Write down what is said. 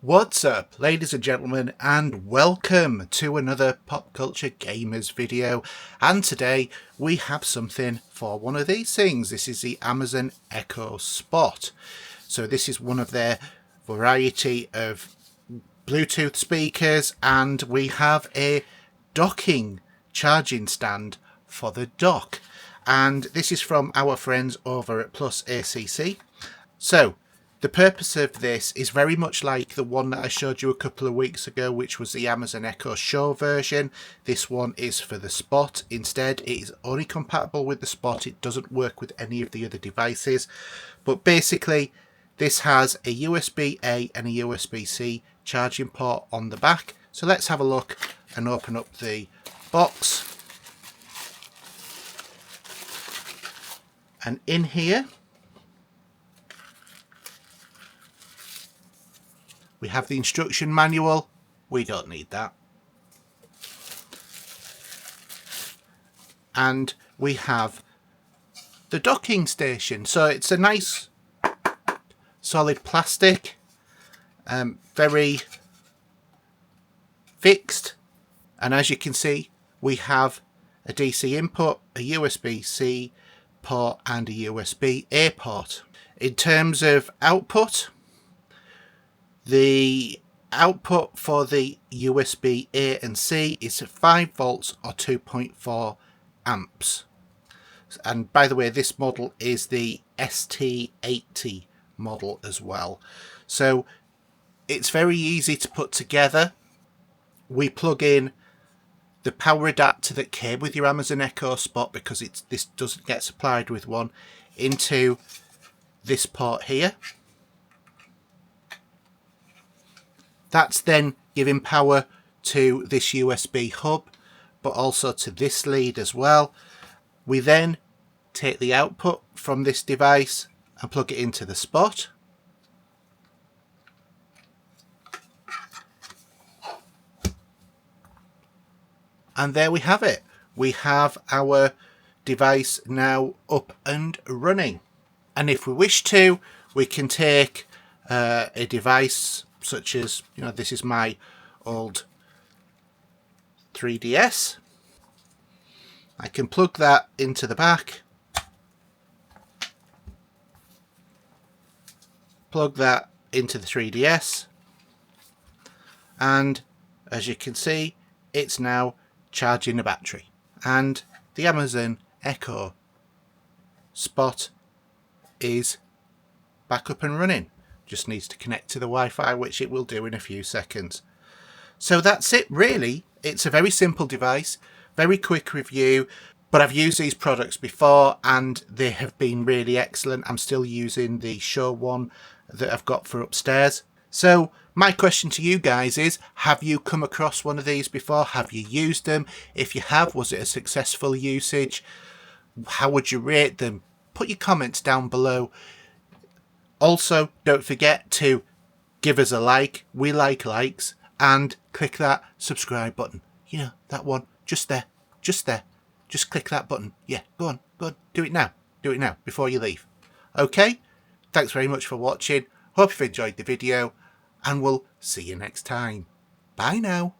What's up, ladies and gentlemen, and welcome to another Pop Culture Gamers video. And today we have something for one of these things. This is the Amazon Echo Spot. So this is one of their variety of Bluetooth speakers, and we have a docking charging stand for the dock. And this is from our friends over at PlusAcc. So the purpose of this is very much like the one that I showed you a couple of weeks ago, which was the Amazon Echo Show version. This one is for the Spot. Instead, it is only compatible with the Spot. It doesn't work with any of the other devices. But basically, this has a USB-A and a USB-C charging port on the back. So let's have a look and open up the box. And in here, we have the instruction manual. We don't need that. And we have the docking station. So it's a nice solid plastic, very fixed. And as you can see, we have a DC input, a USB-C port and a USB-A port. In terms of output, the output for the USB A and C is 5 volts or 2.4 amps. And by the way, this model is the ST80 model as well. So it's very easy to put together. We plug in the power adapter that came with your Amazon Echo Spot, because this doesn't get supplied with one, into this port here. That's then giving power to this USB hub, but also to this lead as well. We then take the output from this device and plug it into the Spot. And there we have it. We have our device now up and running. And if we wish to, we can take a device such as, this is my old 3DS. I can plug that into the back, plug that into the 3DS, and as you can see, it's now charging the battery. And the Amazon Echo Spot is back up and running. Just needs to connect to the Wi-Fi, which it will do in a few seconds. So that's it really. It's a very simple device, very quick review, but I've used these products before and they have been really excellent. I'm still using the Show one that I've got for upstairs. So my question to you guys is, have you come across one of these before? Have you used them? If you have, was it a successful usage? How would you rate them? Put your comments down below. Also, don't forget to give us a like. We like likes. And click that subscribe button. You know, that one. Just there. Just there. Just click that button. Yeah, go on. Go on. Do it now. Do it now before you leave. Okay? Thanks very much for watching. Hope you've enjoyed the video. And we'll see you next time. Bye now.